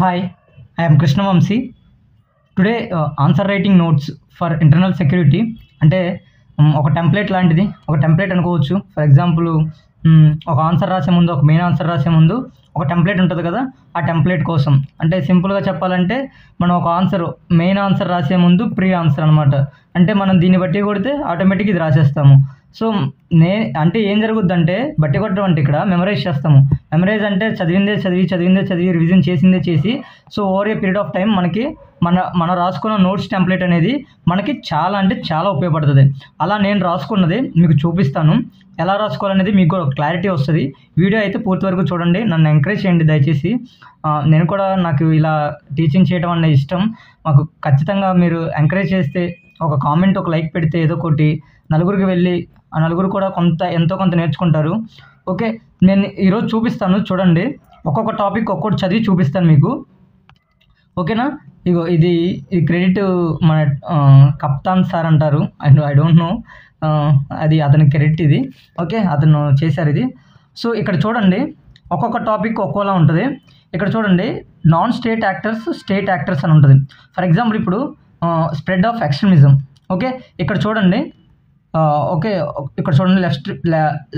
Hi, I am Krishna Vamsi. Today, answer writing notes for internal security అంటే ఒక template లాంటిది, ఒక template అనుకోవచ్చు. ఫర్ ఎగ్జాంపుల్ ఒక ఆన్సర్ రాసే ముందు, ఒక మెయిన్ ఆన్సర్ రాసే ముందు ఒక టెంప్లెట్ ఉంటుంది కదా, ఆ టెంప్లెట్ కోసం. అంటే సింపుల్గా చెప్పాలంటే మనం ఒక ఆన్సర్, మెయిన్ ఆన్సర్ రాసే ముందు ప్రీ ఆన్సర్ అనమాట. అంటే మనం దీన్ని బట్టి కొడితే ఆటోమేటిక్ ఇది రాసేస్తాము. సో అంటే ఏం జరుగుద్దంటే, బట్టి కొట్టడం అంటే ఇక్కడ మెమరైజ్ చేస్తాము. మెమరైజ్ అంటే చదివిందే చదివి రివిజన్ చేసిందే చేసి, so over a period of time మనకి మనం రాసుకున్న నోట్స్ టెంప్లెట్ అనేది మనకి చాలా అంటే చాలా ఉపయోగపడుతుంది. అలా నేను రాసుకున్నది మీకు చూపిస్తాను. ఎలా రాసుకోవాలనేది మీకు కూడా క్లారిటీ వస్తుంది. వీడియో అయితే పూర్తి వరకు చూడండి, నన్ను ఎంకరేజ్ చేయండి దయచేసి. నేను కూడా, నాకు ఇలా టీచింగ్ చేయడం అనేది ఇష్టం. మాకు ఖచ్చితంగా మీరు ఎంకరేజ్ చేస్తే, ఒక కామెంట్, ఒక లైక్ పెడితే, ఏదో ఒకటి నలుగురికి వెళ్ళి ఆ నలుగురు కూడా ఎంతో కొంత నేర్చుకుంటారు. ఓకే, నేను ఈరోజు చూపిస్తాను చూడండి. ఒక్కొక్క టాపిక్ ఒక్కొక్కటి చదివి చూపిస్తాను మీకు. ఓకేనా? ఇగో ఇది క్రెడిట్ మన కప్తాన్ సార్ అంటారు. ఐ డోంట్ నో, అది అతని క్రెడిట్ ఇది. ఓకే, అతను చేశారు ఇది. సో ఇక్కడ చూడండి, ఒక్కొక్క టాపిక్ ఒక్కోలా ఉంటుంది. ఇక్కడ చూడండి, non state actors, state actors అని ఉంటుంది. ఫర్ ఎగ్జాంపుల్ ఇప్పుడు స్ప్రెడ్ ఆఫ్ ఎక్స్ట్రీమిజం. ఓకే, ఇక్కడ చూడండి. ఓకే, ఇక్కడ చూడండి,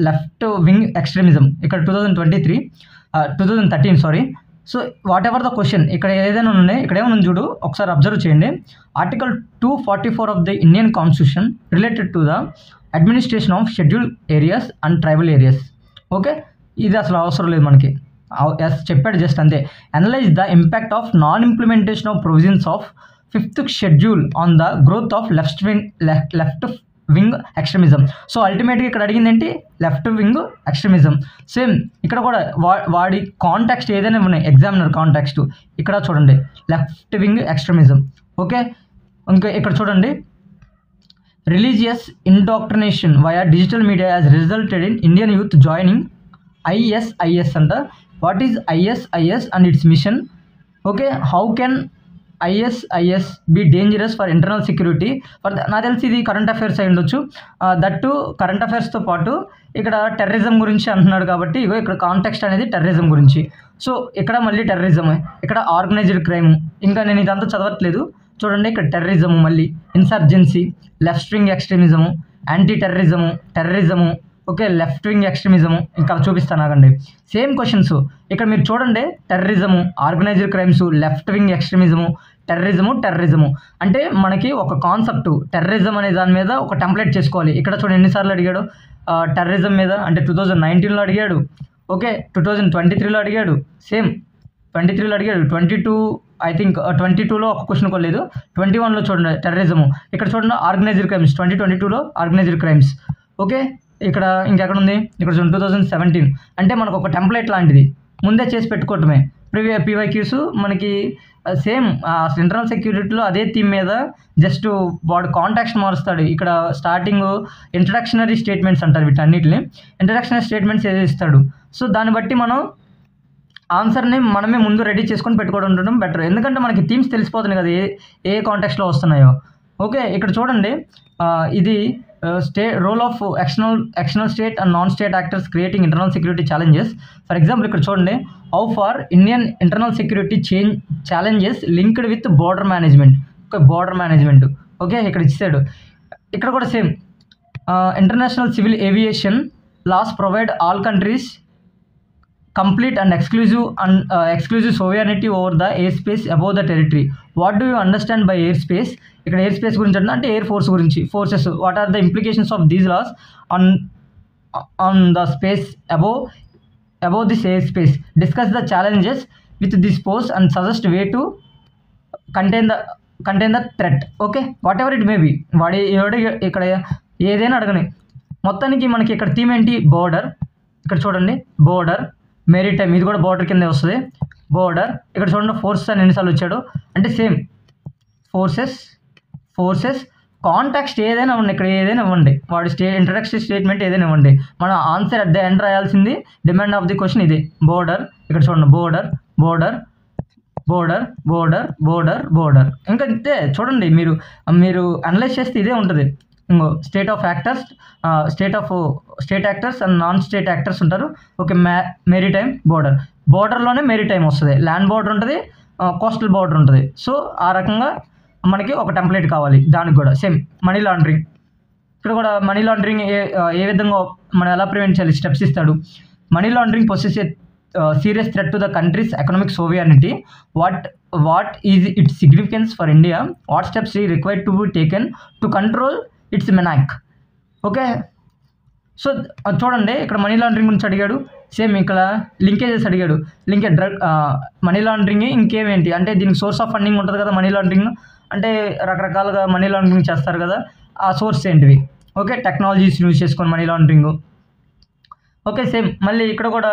లెఫ్ట్ వింగ్ ఎక్స్ట్రీమిజం. ఇక్కడ 2013 sorry. So what ever the question, ఇక్కడ ఏదైనా ఉన్నాయి, ఇక్కడ ఏమైనా చూడు, ఒకసారి అబ్జర్వ్ చేయండి. Article 244 of the Indian constitution related to the administration of schedule areas and tribal areas. Okay, ఇది అసలు అవసరం లేదు మనకి, ఎస్ చెప్పాడు జస్ట్ అంతే. Analyse the impact of non implementation of provisions of 5th schedule on the growth of left wing extremism. So అల్టిమేట్గా ఇక్కడ అడిగింది ఏంటి? Left wing extremism. సేమ్ ఇక్కడ కూడా వాడి కాంటాక్స్ట్ ఏదైనా ఉన్నాయి, ఎగ్జామినర్ కాంటాక్స్ట్. ఇక్కడ చూడండి, లెఫ్ట్ వింగ్ ఎక్స్ట్రీమిజం. ఓకే, ఇంకా ఇక్కడ చూడండి, religious indoctrination via digital media has resulted in Indian youth joining ISIS అంట. What is ISIS and its mission? Okay, how can ISIS be dangerous for internal security? నాకు తెలిసి ఇది current affairs అయి ఉండొచ్చు. That current అఫైర్స్తో పాటు ఇక్కడ terrorism గురించి అంటున్నాడు కాబట్టి, ఇగో ఇక్కడ కాంటెక్స్ట్ అనేది టెర్రరిజం గురించి. సో ఇక్కడ మళ్ళీ టెర్రరిజం, ఇక్కడ ఆర్గనైజ్డ్ క్రైమ్. ఇంకా నేను ఇదంతా చదవట్లేదు. చూడండి, ఇక్కడ టెర్రరిజము, మళ్ళీ insurgency, left wing extremism, anti terrorism, terrorism. Okay, left wing extremism. ఇంకా చూపిస్తాను ఆగండి. సేమ్ క్వశ్చన్స్ ఇక్కడ మీరు చూడండి, terrorism, organised crimes, left wing extremism, terrorism. అంటే మనకి ఒక కాన్సెప్ట్ టెర్రరిజం అనే దాని మీద ఒక టెంప్లెట్ చేసుకోవాలి. ఇక్కడ చూడండి ఎన్నిసార్లు అడిగాడు టెర్రరిజం మీద. అంటే 2019లో అడిగాడు, ఓకే, 2023లో అడిగాడు, సేమ్ 23లో అడిగాడు, 22 ఐ థింక్ 22లో ఒక క్వశ్చన్ కూడా లేదు, 21లో చూడండి టెర్రరిజము. ఇక్కడ చూడండి ఆర్గనైజ్డ్ క్రైమ్స్, 2022లో ఆర్గనైజ్డ్ క్రైమ్స్. ఓకే, ఇక్కడ ఇంకెక్కడ ఉంది? ఇక్కడ 2017. అంటే మనకు ఒక టెంప్లెట్ లాంటిది ముందే చేసి పెట్టుకోవటమే. PYQs మనకి సేమ్ ఇంటర్నల్ సెక్యూరిటీలో అదే థీమ్ మీద, జస్ట్ వాడు కాంటాక్ట్స్ మారుస్తాడు. ఇక్కడ స్టార్టింగ్ ఇంట్రడక్షనరీ స్టేట్మెంట్స్ అంటారు వీటన్నిటిని. ఇంట్రడక్షనరీ స్టేట్మెంట్స్ ఏదో ఇస్తాడు. సో దాన్ని బట్టి మనం ఆన్సర్ని మనమే ముందు రెడీ చేసుకొని పెట్టుకోవడం ఉండడం బెటర్. ఎందుకంటే మనకి థీమ్స్ తెలిసిపోతుంది కదా, ఏ కాంటాక్స్లో వస్తున్నాయో. ఓకే, ఇక్కడ చూడండి, ఇది role of external state and non state actors creating internal security challenges. For example ఇక్కడ చూడండి, how far Indian internal security challenges linked with border management. Okay, border management. Okay, ఇక్కడ ఇచ్చాడు. ఇక్కడ కూడా same, international civil aviation laws provide all countries complete and exclusive sovereignty over the airspace above the territory. What do you understand by airspace? ఇక్కడ airspace గురించి అంటే air force గురించి, forces. What are the implications of these laws on the space above this airspace? Discuss the challenges with this post and suggest way to contain the threat. Okay, whatever it may be. వాడి ఇక్కడ ఏదైనా అడగని. మొత్తానికి మనకి ఇక్కడ theme ఏంటి? Border. ఇక్కడ చూడండి, బోర్డర్, మెరిటైమ్, ఇది కూడా బోర్డర్ కిందే వస్తుంది, బోర్డర్. ఇక్కడ చూడండి, ఫోర్సెస్ అని ఎన్నిసార్లు వచ్చాడు. అంటే సేమ్ ఫోర్సెస్ కాంటాక్స్ట్ ఏదైనా ఇవ్వండి, ఇక్కడ ఏదైనా ఇవ్వండి, వాడి ఇంట్రడక్షన్ స్టేట్మెంట్ ఏదైనా ఇవ్వండి. మన ఆన్సర్ అట్ ద ఎండ్ రాయాల్సింది, డిమాండ్ ఆఫ్ ది క్వశ్చన్ ఇది, బోర్డర్. ఇక్కడ చూడండి, బోర్డర్. ఇంకా ఇంతే చూడండి, మీరు అనలైజ్ చేస్తే ఇదే ఉంటుంది. ఇంకో state actors and non state actors ఉంటారు. ఓకే, మెరిటైమ్, బోర్డర్లోనే మెరిటైమ్ వస్తుంది. ల్యాండ్ బోర్డర్ ఉంటుంది, కోస్టల్ బార్డర్ ఉంటుంది. సో ఆ రకంగా మనకి ఒక టెంప్లెట్ కావాలి. దానికి కూడా సేమ్ మనీ లాండరింగ్. ఇక్కడ కూడా మనీ లాండరింగ్ ఏ విధంగా మనం ఎలా ప్రివెంట్ చేయాలి స్టెప్స్ ఇస్తాడు. Money laundering poses a serious threat to the country's economic sovereignty. What is its significance for India? What steps are required to be taken to control its menace? Okay, so చూడండి ఇక్కడ money laundering గురించి అడిగాడు. Same ఇక్కడ linkages అడిగాడు. Drug money laundering ఇంకేమేంటి అంటే దీనికి source of funding ఉంటుంది కదా. మనీ లాండరింగ్ అంటే రకరకాలుగా మనీ లాండరింగ్ చేస్తారు కదా, ఆ సోర్స్ ఏంటివి? ఓకే, టెక్నాలజీస్ యూజ్ చేసుకొని మనీ లాండరింగ్. ఓకే, సేమ్ మళ్ళీ ఇక్కడ కూడా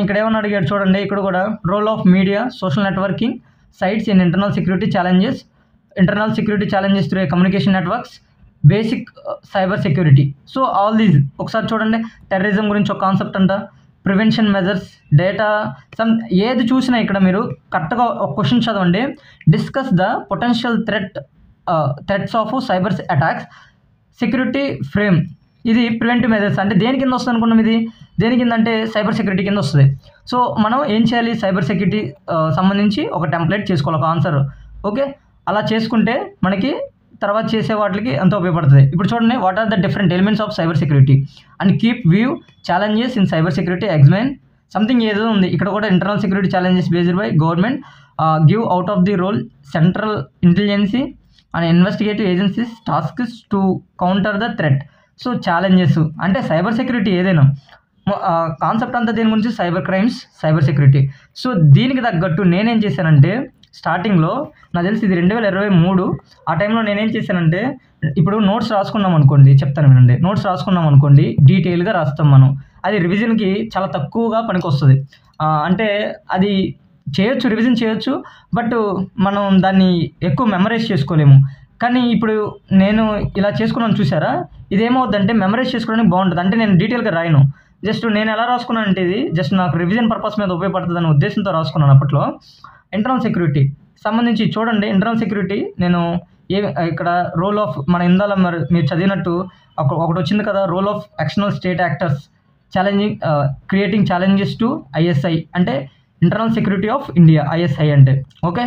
ఇక్కడ ఏమన్నా అడిగాడు చూడండి. ఇక్కడ కూడా role of media, social networking sites in internal security challenges through communication networks, basic cyber security. So all these ఒకసారి చూడండి. టెర్రరిజం గురించి ఒక కాన్సెప్ట్ అంట, ప్రివెన్షన్ మెజర్స్, డేటా ఏది చూసినా ఇక్కడ మీరు కరెక్ట్గా ఒక క్వశ్చన్ చదవండి. Discuss the potential threats of cyber attacks, security frame. ఇది ప్రివెంటివ్ మెజర్స్ అంటే దేని కింద వస్తుంది అనుకున్నాం? ఇది దేని కింద అంటే సైబర్ సెక్యూరిటీ కింద వస్తుంది. సో మనం ఏం చేయాలి? సైబర్ సెక్యూరిటీ సంబంధించి ఒక టెంప్లెట్ చేసుకోవాలి, ఒక ఆన్సర్. ఓకే, అలా చేసుకుంటే మనకి తర్వాత చేసే వాటికి ఎంతో ఉపయోగపడుతుంది. ఇప్పుడు చూడండి, what are the different elements of cyber security and keep view challenges in cyber security, examine something ఏదో ఉంది. ఇక్కడ కూడా internal security challenges based by government, give out of the role central intelligence and investigative agencies tasks to counter the threat. So challenges అంటే cyber security ఏదైనా concept అంతా దేని గురించి? Cyber crimes, cyber security. So దీనికి తగ్గట్టు నేనేం చేశానంటే స్టార్టింగ్లో నాకు తెలిసి ఇది 2023 ఆ టైంలో నేనేం చేశానంటే ఇప్పుడు నోట్స్ రాసుకున్నాం అనుకోండి, చెప్తాను వినండి. నోట్స్ రాసుకున్నాం అనుకోండి, డీటెయిల్గా రాస్తాం మనం. అది రివిజన్కి చాలా తక్కువగా పనికి వస్తుంది. అంటే అది చేయొచ్చు, రివిజన్ చేయొచ్చు, బట్ మనం దాన్ని ఎక్కువ మెమరైజ్ చేసుకోలేము. కానీ ఇప్పుడు నేను ఇలా చేసుకున్నాను చూసారా, ఇదేమవుద్దంటే మెమరైజ్ చేసుకోవడానికి బాగుంటుంది. అంటే నేను డీటెయిల్గా రాయను, జస్ట్ నేను ఎలా రాసుకున్నాను అంటే ఇది జస్ట్ నాకు రివిజన్ పర్పస్ మీద ఉపయోగపడుతుంది అనే ఉద్దేశంతో రాసుకున్నాను. అప్పట్లో ఇంటర్నల్ సెక్యూరిటీ సంబంధించి చూడండి. ఇంటర్నల్ సెక్యూరిటీ నేను ఇక్కడ రోల్ ఆఫ్ మన ఇందాల మీరు చదివినట్టు ఒకటి వచ్చింది కదా, role of external state actors creating challenges to ISI అంటే internal security of India, ISI అంటే. ఓకే,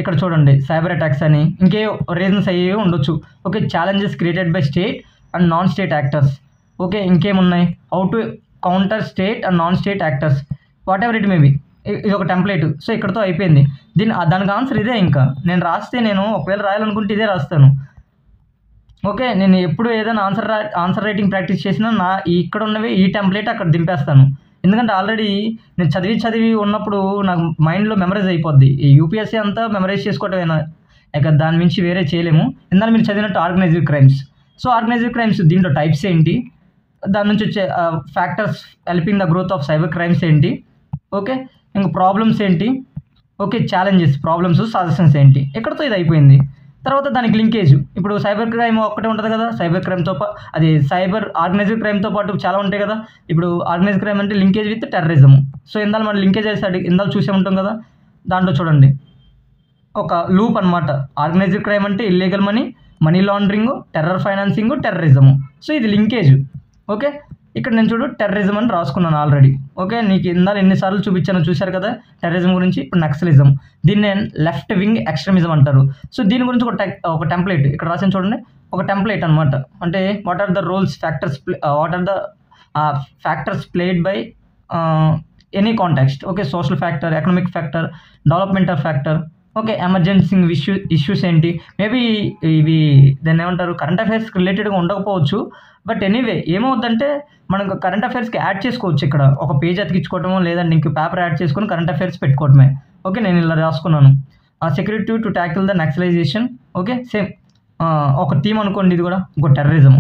ఇక్కడ చూడండి సైబర్ అటాక్స్ అని ఇంకే రీజన్స్ అయ్యే ఉండొచ్చు. Okay, challenges created by state and non state actors. Okay, ఇంకేమున్నాయి? How to counter state and non state actors, whatever it may be. ఇది ఒక టెంప్లెట్. సో ఇక్కడతో అయిపోయింది. దానికి ఆన్సర్ ఇదే. ఇంకా నేను రాస్తే నేను ఒకవేళ రాయాలనుకుంటే ఇదే రాస్తాను. ఓకే, నేను ఎప్పుడు ఏదైనా ఆన్సర్ రైటింగ్ ప్రాక్టీస్ చేసినా ఇక్కడ ఉన్నవి ఈ టెంప్లెట్ అక్కడ దింపేస్తాను. ఎందుకంటే ఆల్రెడీ నేను చదివి ఉన్నప్పుడు నాకు మైండ్లో మెమరైజ్ అయిపోద్ది. ఈ యూపీఎస్సీ అంతా మెమరైజ్ చేసుకోవటమేనా, ఇక దాని మించి వేరే చేయలేము. ఇందాక మీరు చదివినట్టు organised crimes. So organised crimes దీంట్లో టైప్స్ ఏంటి, దాని నుంచి వచ్చే factors helping the growth of cyber crimes ఏంటి, ఓకే, ఇంకా ప్రాబ్లమ్స్ ఏంటి, ఓకే, ఛాలెంజెస్, ప్రాబ్లమ్స్, సజెషన్స్ ఏంటి. ఇక్కడతో ఇది అయిపోయింది. తర్వాత దానికి లింకేజ్. ఇప్పుడు సైబర్ క్రైమ్ ఒక్కటే ఉంటుంది కదా, సైబర్ క్రైమ్తో అది సైబర్ ఆర్గనైజ్డ్ క్రైమ్తో పాటు చాలా ఉంటాయి కదా. ఇప్పుడు ఆర్గనైజ్డ్ క్రైమ్ అంటే లింకేజ్ విత్ టెర్రరిజం. సో ఇందాక మనం లింకేజ్ చేసి ఇందాక చూసే ఉంటాం కదా, దాంట్లో చూడండి ఒక లూప్ అనమాట. ఆర్గనైజ్డ్ క్రైమ్ అంటే illegal money laundering, terror financing, terrorism. So ఇది లింకేజ్. ఓకే, ఇక్కడ నేను టెర్రరిజం అని రాసుకున్నాను ఆల్రెడీ. ఓకే, నీకు ఇందాక ఎన్నిసార్లు చూపించాను చూశారు కదా టెర్రరిజం గురించి. ఇప్పుడు నక్సలిజం, దీన్ని నేను లెఫ్ట్ వింగ్ ఎక్స్ట్రీమిజం అంటారు. సో దీని గురించి ఒక టెంప్లెట్ ఇక్కడ రాసిన చూడండి, ఒక టెంప్లెట్ అనమాట. అంటే what are the roles factors played by any context. Okay, social factor, economic factor, developmental factor. Okay, emergency issues ఏంటి, మేబీ ఇవి దాన్ని ఏమంటారు కరెంట్ అఫైర్స్కి రిలేటెడ్గా ఉండకపోవచ్చు. బట్ ఎనీవే ఏమవుద్దంటే మనం కరెంట్ అఫైర్స్కి యాడ్ చేసుకోవచ్చు. ఇక్కడ ఒక పేజ్ అతికించుకోవటమో లేదంటే ఇంక పేపర్ యాడ్ చేసుకొని కరెంట్ అఫైర్స్ పెట్టుకోవటమే. ఓకే, నేను ఇలా రాసుకున్నాను. Security to tackle the naxalisation. Okay, same ఒక థీమ్ అనుకోండి. ఇది కూడా ఒక టెర్రరిజం.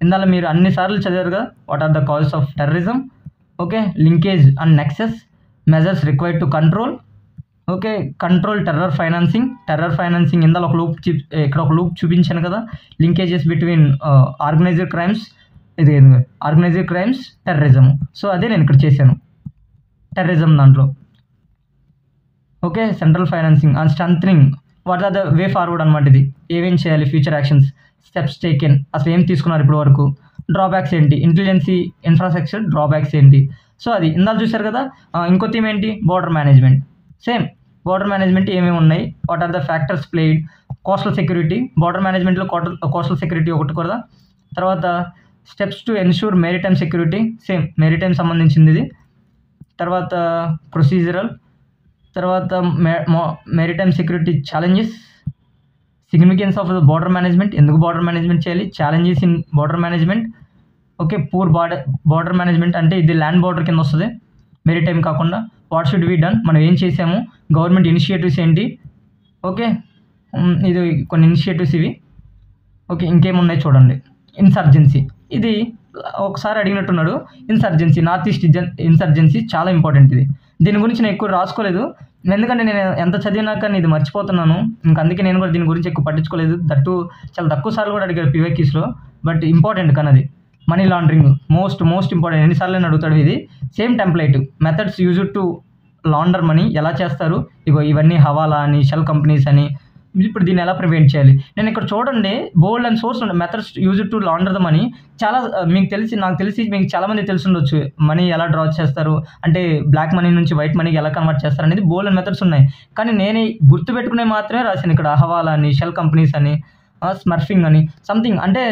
ఇందాక మీరు అన్నిసార్లు చదివారు కదా, what are the causes of terrorism. Okay, linkage and nexus, measures required to control. Okay, control terror financing ఇందాక ఇక్కడ ఒక లూప్ చూపించాను కదా, లింకేజెస్ బిట్వీన్ ఆర్గనైజ్డ్ క్రైమ్స్, ఇది ఆర్గనైజ్డ్ క్రైమ్స్, టెర్రరిజం. సో అదే నేను ఇక్కడ చేశాను టెర్రరిజం దాంట్లో. Okay, central financing and strengthening, what are the way forward అనమాట. ఇది ఏమేం చేయాలి, ఫ్యూచర్ యాక్షన్స్, స్టెప్స్ టేకెన్, అసలు ఏం తీసుకున్నారు ఇప్పటి వరకు, డ్రాబ్యాక్స్ ఏంటి, ఇంటెలిజెన్సీ ఇన్ఫ్రాస్ట్రక్చర్ డ్రాబ్యాక్స్ ఏంటి. సో అది ఇందాక చూశారు కదా. ఇంకో థీమ్ ఏంటి, border management. Same border management ఏమేమి ఉన్నాయి, what are the factors played, coastal security, border మేనేజ్మెంట్లో కోస్టల్ సెక్యూరిటీ ఒకటి కదా. తర్వాత steps to ensure maritime security, same maritime సంబంధించింది ఇది. తర్వాత ప్రొసీజరల్, తర్వాత maritime security challenges, significance of the border management, ఎందుకు బోర్డర్ మేనేజ్మెంట్ చేయాలి, challenges in border management. Okay, poor border management అంటే ఇది ల్యాండ్ బోర్డర్ కింద వస్తుంది, మెరిటైమ్ కాకుండా. వాట్ షుడ్ బి డన్, మనం ఏం చేసాము, గవర్నమెంట్ ఇనిషియేటివ్స్ ఏంటి. ఓకే, ఇది కొన్ని ఇనిషియేటివ్స్ ఇవి. ఓకే, ఇంకేమున్నాయి చూడండి. ఇన్సర్జెన్సీ, ఇది ఒకసారి అడిగినట్టున్నాడు. ఇన్సర్జెన్సీ, నార్త్ ఈస్ట్ ఇన్సర్జెన్సీ చాలా ఇంపార్టెంట్. ఇది దీని గురించి నేను ఎక్కువ రాసుకోలేదు, ఎందుకంటే నేను ఎంత చదివినా కానీ ఇది మర్చిపోతున్నాను. ఇంకా అందుకే నేను కూడా దీని గురించి ఎక్కువ పట్టించుకోలేదు. దట్టు చాలా తక్కువ సార్లు కూడా అడిగారు పివైక్యూస్లో, బట్ ఇంపార్టెంట్ కానీ అది. మనీ లాండరింగ్ మోస్ట్ ఇంపార్టెంట్, ఎన్నిసార్లు నేను అడుగుతాడు ఇది. Same template, methods used to launder money, ఎలా చేస్తారు, ఇగో ఇవన్నీ హవాలా అని, షెల్ కంపెనీస్ అని. ఇప్పుడు దీన్ని ఎలా ప్రివెంట్ చేయాలి, నేను ఇక్కడ చూడండి బోల్డ్ అండ్ సోర్స్ ఉండే methods used to launder the money. చాలా నాకు తెలిసి మీకు చాలామంది తెలిసి ఉండొచ్చు, మనీ ఎలా డ్రా చేస్తారు అంటే బ్లాక్ మనీ నుంచి వైట్ మనీకి ఎలా కన్వర్ట్ చేస్తారు అనేది బోల్డ్ అండ్ మెథడ్స్ ఉన్నాయి. కానీ నేను గుర్తుపెట్టుకునే మాత్రమే రాశాను ఇక్కడ, హవాలా అని, షెల్ కంపెనీస్ అని, స్మర్ఫింగ్ అని సంథింగ్. అంటే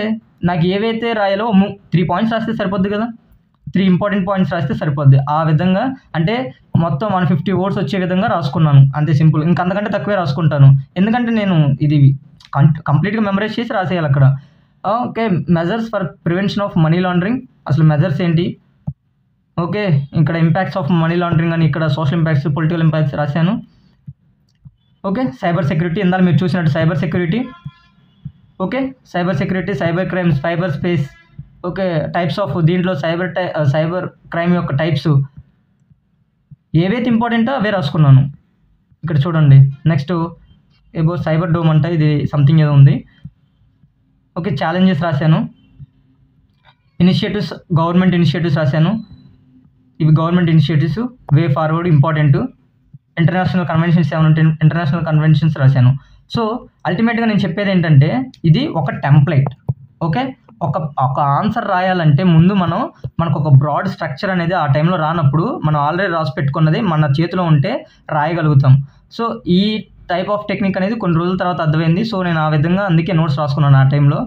నాకు ఏవైతే రాయాలో 3 పాయింట్స్ రాస్తే సరిపోద్ది కదా, 3 ఇంపార్టెంట్ పాయింట్స్ రాస్తే సరిపోద్ది. ఆ విధంగా అంటే మొత్తం 150 వర్డ్స్ వచ్చే విధంగా రాసుకున్నాను, అంతే సింపుల్. ఇంకా అంతకంటే తక్కువే రాసుకుంటాను, ఎందుకంటే నేను ఇది కంప్లీట్గా మెమరైజ్ చేసి రాసేయాలి అక్కడ. Okay, measures for prevention of money laundering, అసలు మెజర్స్ ఏంటి. ఓకే, ఇక్కడ ఇంపాక్ట్స్ ఆఫ్ మనీ లాండరింగ్ అని, ఇక్కడ సోషల్ ఇంపాక్ట్స్, పొలిటికల్ ఇంపాక్ట్స్ రాశాను. ఓకే, సైబర్ సెక్యూరిటీ, ఇందాక మీరు చూసినట్టు cyber security. Okay, cyber security, cyber crimes, cyber space. Okay, types of, దీంట్లో సైబర్ క్రైమ్ యొక్క టైప్స్ ఏవైతే ఇంపార్టెంటో అవే రాసుకున్నాను. ఇక్కడ చూడండి, నెక్స్ట్ ఏబో సైబర్ డోమ్ అంట, ఇది సంథింగ్ ఏదో ఉంది. ఓకే, ఛాలెంజెస్ రాశాను. ఇనిషియేటివ్స్, గవర్నమెంట్ ఇనిషియేటివ్స్ రాశాను. ఇవి government initiatives, way forward important. International conventions ఏమైనా ఉంటే ఇంటర్నేషనల్ కన్వెన్షన్స్ రాశాను. సో అల్టిమేట్గా నేను చెప్పేది ఏంటంటే ఇది ఒక టెంప్లెట్. ఓకే, ఒక ఆన్సర్ రాయాలంటే ముందు మనకు ఒక బ్రాడ్ స్ట్రక్చర్ అనేది ఆ టైంలో రానప్పుడు మనం ఆల్రెడీ రాసి పెట్టుకున్నది మన చేతిలో ఉంటే రాయగలుగుతాం. సో ఈ టైప్ ఆఫ్ టెక్నిక్ అనేది కొన్ని రోజుల తర్వాత అర్థమైంది. సో నేను ఆ విధంగా అందుకే నోట్స్ రాసుకున్నాను ఆ టైంలో.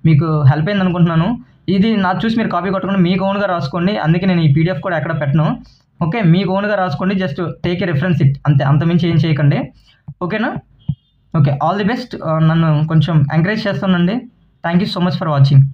మీకు హెల్ప్ అయింది అనుకుంటున్నాను. ఇది నాకు చూసి మీరు కాపీ కొట్టుకుని మీకు ఓన్గా రాసుకోండి, అందుకే నేను ఈ పీడిఎఫ్ కూడా ఎక్కడ పెట్టను. ఓకే, మీకు ఓన్గా రాసుకోండి, just take a reference it, అంతే, అంతమించి ఏం చేయకండి. ఓకేనా. Okay, all the best. నన్ను కొంచెం ఎంకరేజ్ చేస్తానండి. Thank you so much for watching.